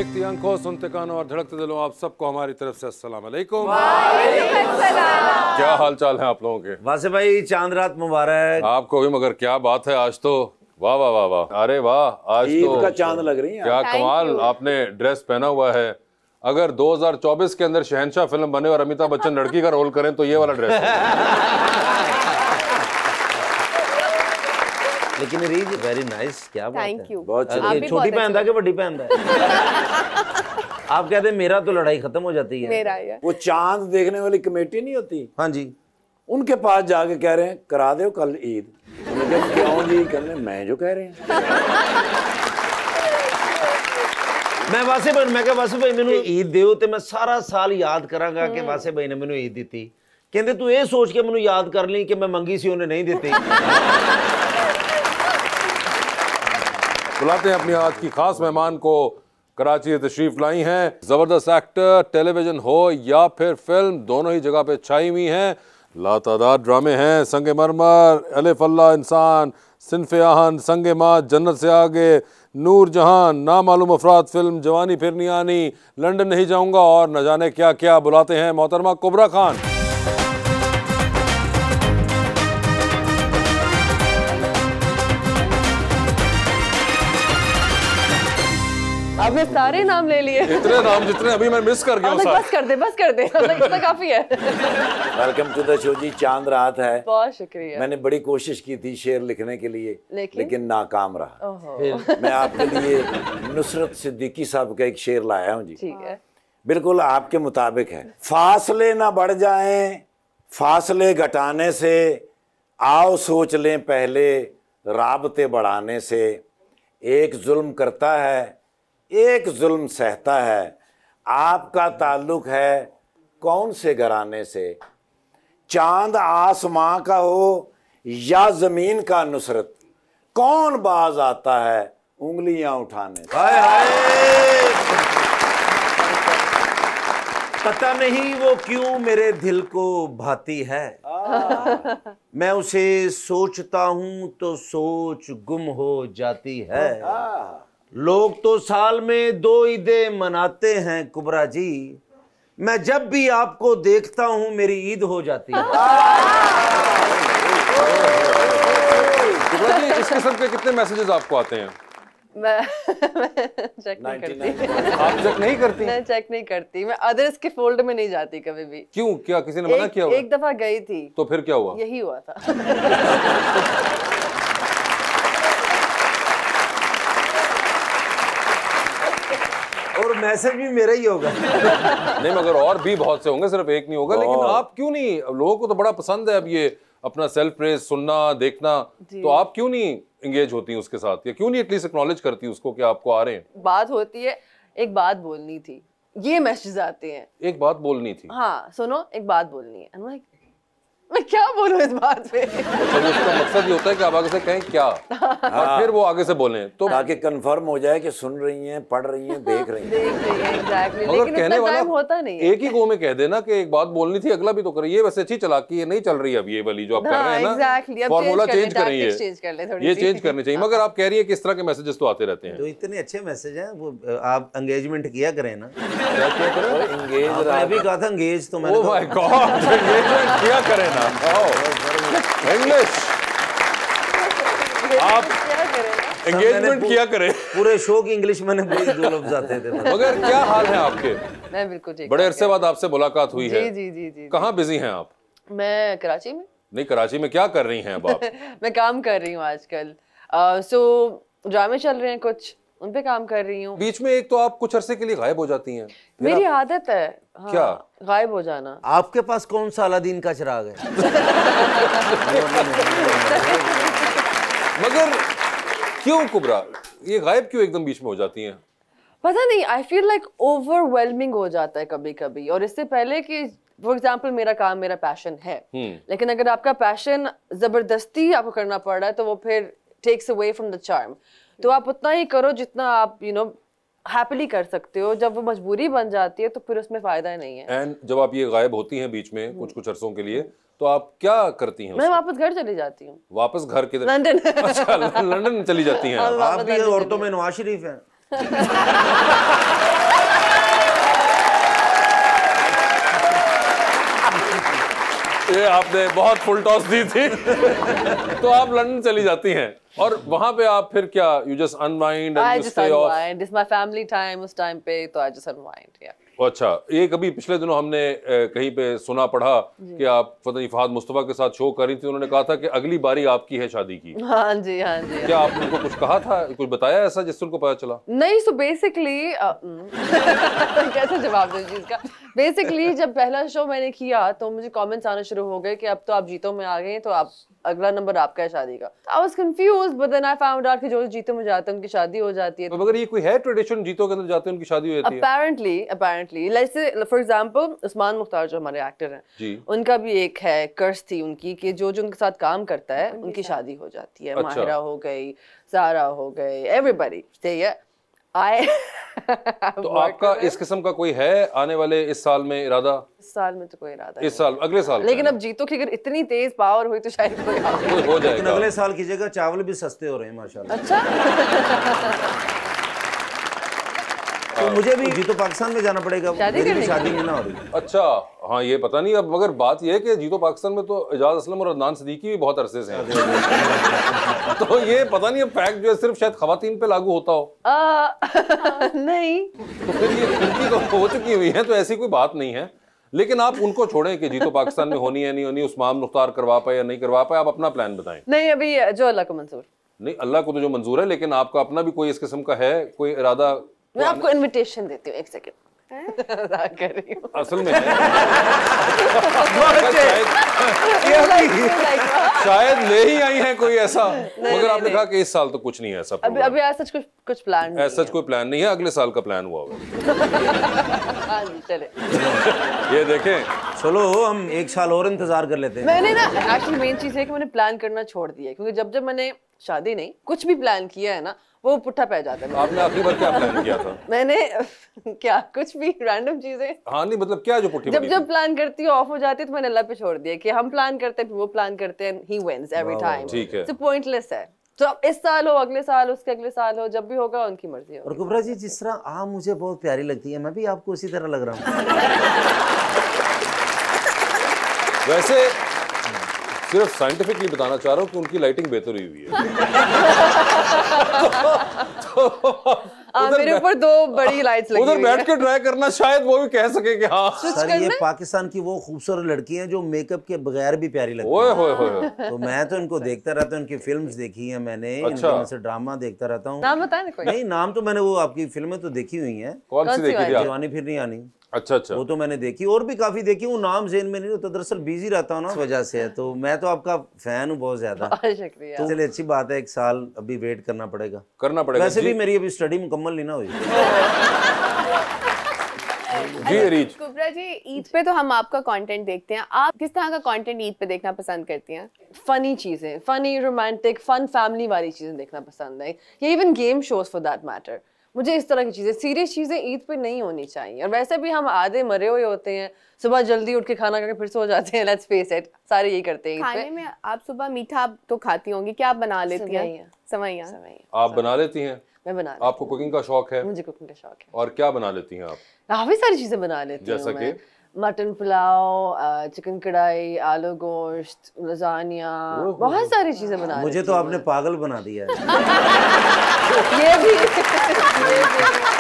देखती आंखों, सुनते कानों और धड़कते दिलों, आप सबको हमारी तरफ से अस्सलाम वालेकुम। क्या हाल चाल है आप लोगों के? वासे भाई चांद रात मुबारक आपको भी। मगर क्या बात है, आज तो वाह वाह वाह वाह, अरे वाह, आज ईद तो का चांद लग रही है। क्या कमाल आपने ड्रेस पहना हुआ है। अगर 2024 के अंदर शहंशाह फिल्म बने और अमिताभ बच्चन लड़की का रोल करें तो ये वाला ड्रेस है। लेकिन रीज वेरी नाइस, क्या बात है, बहुत छोटी पहनता है कि बड़ी पहनता है? आप कहते हैं मेरा तो लड़ाई खत्म हो जाती है। मेरा है। वो चांद देखने वाली कमेटी नहीं होती, हाँ जी, उनके पास जाके कह रहे हैं करा दो कल ईद। उन्होंने कहा क्यों जी? कहने मैं जो कह रहे हैं। मैं वासे भाई, मैं कहा वासे भाई मैंने ईद दियो ते मैं सारा साल याद करांगा कि वासे भाई ने मैंने ईद दी थी। कहते तू ये सोच के मैंने याद कर ली कि मैं मंगी सी उन्हें नहीं देती। बुलाते हैं अपनी आज की खास मेहमान को। कराची से तशरीफ लाई हैं, जबरदस्त एक्टर, टेलीविजन हो या फिर फिल्म, दोनों ही जगह पे छाई हुई हैं। लातादाद ड्रामे हैं, संगे मरमर, अलिफ अल्लाह इंसान, सिनफे आहन, संगे माँ, जन्नत से आगे, नूर जहान, ना मालूम अफराद फिल्म, जवानी फिर नहीं आनी, लंदन नहीं जाऊंगा और न जाने क्या क्या। बुलाते हैं मोहतरमा कुबरा खान। आपने सारे नाम ले लिए। इतने नाम जितने अभी मैं मिस कर गया हूं। बस कर दे, बस कर दे, इतना काफी है। वेलकम टू द शो जी। चांद रात है, बहुत शुक्रिया। मैंने बड़ी कोशिश की थी शेर लिखने के लिए, लेकिन नाकाम रहा। ओहो। मैं आपके लिए नुसरत सिद्दीकी साहब का एक शेर लाया हूँ जी। ठीक है। बिल्कुल आपके मुताबिक है। फासले ना बढ़ जाएं फासले घटाने से, आओ सोच लें पहले राबते बढ़ाने से। एक जुल्म करता है, एक जुल्म सहता है, आपका ताल्लुक है कौन से घराने से। चांद आसमां का हो या जमीन का नुसरत, कौन बाज आता है उंगलियां उठाने से। हाय हाय, पता नहीं वो क्यों मेरे दिल को भाती है। मैं उसे सोचता हूं तो सोच गुम हो जाती है। लोग तो साल में 2 ईदें मनाते हैं कुबरा जी, मैं जब भी आपको देखता हूं मेरी ईद हो जाती है। कुबरा जी, इस किस्म के कितने मैसेजेस आपको आते हैं? मैं चेक नहीं करती। आप चेक नहीं करती? मैं चेक नहीं करती, मैं अदर्स के फोल्डर में नहीं जाती कभी भी। क्यों? क्या किसी ने मना किया हुआ? एक दफा गई थी। तो फिर क्या हुआ? यही हुआ था। और मैसेज भी मेरा ही होगा। नहीं, मगर और भी बहुत से होंगे, सिर्फ एक नहीं होगा। लेकिन आप क्यों नहीं, लोगों को तो बड़ा पसंद है अब ये अपना सेल्फ प्रेज सुनना देखना, तो आप क्यों नहीं एंगेज होती हैं उसके साथ, या क्यों नहीं एटलीस्ट एक्नॉलेज करती उसको कि आपको आ रहे हैं? बात होती है, एक बात बोलनी थी, ये मैसेज आते हैं। एक बात बोलनी थी। हाँ सुनो, एक बात बोलनी है। मैं क्या बोलूं इस बात पे? तो उसका मकसद ये होता है कि आप आगे से कहें क्या, और फिर वो आगे से बोलें, तो ताकि कंफर्म हो जाए कि सुन रही हैं, पढ़ रही हैं, देख रही हैं। एग्जैक्टली। मगर लेकिन कहने इतना वाला टाइम होता नहीं है। एक ही गो में कह देना कि एक बात बोलनी थी, अगला भी तो करे। ये वैसे अच्छी चालाकी है, नहीं चल रही अब ये वाली जो आप कर रहे हैं ना, फॉर्मूला चेंज करें, ये चेंज करनी चाहिए। मगर आप कह रही है कि इस तरह के मैसेजेस तो आते रहते हैं। तो इतने अच्छे मैसेज हैं, वो आप एंगेजमेंट किया करें ना। क्या किया करें? एंगेज मैं भी कहा था एंगेज, तो मैंने ओह माय गॉड, एंगेजमेंट किया करें ना। इंग्लिश आप एंगेजमेंट किया करें। पूरे शो की इंग्लिश मैंने बोली, 2 लफ्ज आते थे। मगर क्या हाल है आपके? मैं बिल्कुल ठीक। बड़े अरसे बाद आपसे मुलाकात हुई है। जी जी जी। कहाँ बिजी हैं आप? मैं कराची में। नहीं, कराची में क्या कर रही हैं अब आप? मैं काम कर रही हूँ आजकल। सो ड्रामे चल रहे हैं कुछ, उन पे काम कर रही हूँ। बीच में एक तो आप कुछ अरसे के लिए गायब हो जाती हैं। मेरी आदत है। हाँ, क्या? गायब हो जाना। आपके पास कौन सा अलादीन का चिराग है? मगर क्यों कुबरा, ये गायब क्यों एकदम बीच में हो जाती हैं? पता नहीं, आई फील लाइक ओवरवेलमिंग हो जाता है कभी कभी। और इससे पहले कि फॉर एग्जाम्पल मेरा काम मेरा पैशन है, लेकिन अगर आपका पैशन जबरदस्ती आपको करना पड़ रहा है तो वो फिर takes away from the charm. तो आप उतना ही करो जितना आप हैप्पीली कर सकते हो। जब वो मजबूरी बन जाती है तो फिर उसमें फायदा नहीं है। एंड जब आप ये गायब होती हैं बीच में कुछ अरसों के लिए, तो आप क्या करती हैं? मैं वापस घर चली जाती हूँ। वापस घर किधर? लंदन। अच्छा, लंदन चली जाती हैं आप? आप भी औरतों में नवाज शरीफ हैं। ये आपने बहुत फुल टॉस दी थी। तो आप लंदन चली जाती हैं और वहां पे आप फिर क्या, you just unwind I and you just stay of? unwind. It's my family time उस टाइम पे, तो I just unwind. Yeah. अच्छा, ये कभी पिछले दिनों हमने कहीं पे सुना पढ़ा कि आप पता नहीं फहद मुस्तफा के साथ शो कर रही थी, उन्होंने कहा था कि अगली बारी आपकी है शादी की। हाँ जी, हाँ जी। क्या आपने उनको कुछ कहा था, कुछ बताया ऐसा जिससे उनको पता चला? नहीं, so basically कैसे जवाब दूं चीज का? बेसिकली जब पहला शो मैंने किया तो मुझे कमेंट्स आने शुरू हो गए कि अब तो आप जीतो में आ गए हैं, तो आप अगला नंबर आपका है शादी का। I was confused, but then I found out कि जो जीतो में जाते हैं उनकी शादी हो जाती है। तो मगर ये कोई है ट्रेडिशन, जीतों के अंदर जाते हैं उनकी शादी हो जाती है? apparently लाइक से फॉर एग्जांपल उस्मान मुख्तार जो हमारे एक्टर हैं जी, उनका भी एक है कर्स थी उनकी कि जो उनके साथ काम करता है उनकी शादी हो जाती है। अच्छा। माहिरा हो गई, सारा हो गई, एवरीबॉडी सही है। आई तो आपका इस किस्म का कोई है आने वाले इस साल में इरादा? इस साल में तो कोई इरादा इस साल, अगले साल? लेकिन अब जीतो की अगर इतनी तेज पावर हुई तो शायद कोई आ जाए। कोई हो लेकिन जाएगा। अगले साल की जगह चावल भी सस्ते हो रहे हैं माशाल्लाह। अच्छा तो मुझे भी जीतो पाकिस्तान में जाना पड़ेगा, शादी मेरी भी करने शादी नहीं ना हो रही। अच्छा, हाँ ये पता नहीं। अब मगर बात ये है कि जीतो पाकिस्तान में तो एजाज असलम और अदनान सिद्दीकी भी बहुत अरसे से हैं। तो ये पता नहीं, अब फैक्ट जो है सिर्फ शायद खवातीन पे लागू होता हो। नहीं, तो फिर ये उनकी तो हो चुकी हुई है, तो ऐसी कोई बात नहीं है। लेकिन आप उनको छोड़ें कि जीतो पाकिस्तान में होनी है नहीं होनी, उस्मान मुख्तार करवा पाए या नहीं करवा पाए, आप अपना प्लान बताएं। नहीं अभी जो अल्लाह को मंजूर। नहीं, अल्लाह को तो जो मंजूर है, लेकिन आपका अपना भी कोई इस किस्म का है कोई इरादा? मैं आपको इनविटेशन देती हूँ, एक सेकंड मजाक कर रही हूँ। असल में है। शायद ले ही आई है कोई ऐसा, मगर आपने कहा कि इस साल तो कुछ नहीं है ऐसा। अभी ऐसा कुछ प्लान नहीं ऐसा कोई प्लान नहीं है, अगले साल का प्लान हुआ होगा। है। हाँ जी चले। ये देखें, चलो हम एक साल और इंतजार कर लेते हैं। मैंने ना एक्चुअली मेन चीज है कि मैंने प्लान करना छोड़ दिया है, क्योंकि जब मैंने शादी नहीं कुछ भी प्लान किया है ना वो पुट्ठा पै जाता है। आपने आखिरी बार क्या प्लान किया था? मैंने क्या कुछ भी रैंडम चीजें हाँ नहीं, मतलब क्या जो पुट्ठी पड़ी जब प्लान करती हूँ ऑफ हो जाती है तो मैंने अल्लाह पे छोड़ दिया कि हम प्लान करते हैं फिर वो प्लान करते हैं, ही विंस एवरी टाइम। ठीक है। तो पॉइंटलेस है। तो अब इस साल हो, अगले साल हो, उसके अगले साल हो, जब भी होगा उनकी मर्जी हो। और कुबरा जी, जिस तरह आप मुझे बहुत प्यारी लगती है, मैं भी आपको उसी तरह लग रहा हूँ। वैसे सिर्फ साइंटिफिकली बताना चाह रहा हूँ कि उनकी लाइटिंग बेहतर हुई है। मेरे ऊपर दो बड़ी लाइट्स लगी उधर हुई बैठ है। के ट्राई करना, शायद वो भी कह सके कि हाँ। सर ये पाकिस्तान की वो खूबसूरत लड़की हैं जो मेकअप के बगैर भी प्यारी लगती ओए हैं। होए होए। तो मैं तो इनको देखता रहता हूँ, इनकी फिल्म्स देखी हैं मैंने, अच्छा। इनके से ड्रामा देखता रहता हूँ। नाम बताए ना कोई। नहीं, नाम तो मैंने वो आपकी फिल्में तो देखी हुई हैं। कौन सी सी देखी थी वाली? आप? जवानी फिर नहीं आनी, अच्छा अच्छा। वो तो मैंने देखी, और भी काफी देखी हूँ, नाम ज़हन में नहीं होता, दरअसल बिजी रहता हूँ ना, इस वजह से है। तो मैं तो आपका फैन हूँ बहुत ज्यादा। शुक्रिया। तो चलिए अच्छी बात है, एक साल अभी वेट करना पड़ेगा। करना पड़ेगा। वैसे भी जी मेरी अभी स्टडी मुकम्मल नहीं ना हुई। जी रीच, कुबरा जी, ईद पे तो हम आपका कंटेंट देखते हैं, आप किस तरह का कंटेंट ईद पे देखना पसंद करती हैं? फनी चीजें, फनी रोमांटिक फन फैमिली वाली चीजें देखना पसंद है, या even game shows for that matter. मुझे इस तरह की चीजें, सीरियस चीजें ईद पे नहीं होनी चाहिए। और वैसे भी हम आधे मरे हुए होते हैं, सुबह जल्दी उठ के खाना खा के फिर सो जाते हैं, लेट्स फेस इट, सारे यही करते हैं ईद खाने पे। में आप सुबह मीठा तो खाती होंगी, क्या आप बना लेती हैं? सेवइयां। सेवइयां। आप बना लेती हैं? मैं बना लेती आपको कुकिंग का शौक है? हूँ, मुझे कुकिंग का शौक है। और क्या बना लेती हैं आप? काफी सारी चीजें बना लेती जैसा हूँ मैं। कि? मटन पुलाव, चिकन कढ़ाई, आलू गोश्त, लजानिया, बहुत सारी चीजें बना मुझे लेती तो हूँ आपने पागल बना दिया है। मैं। ये भी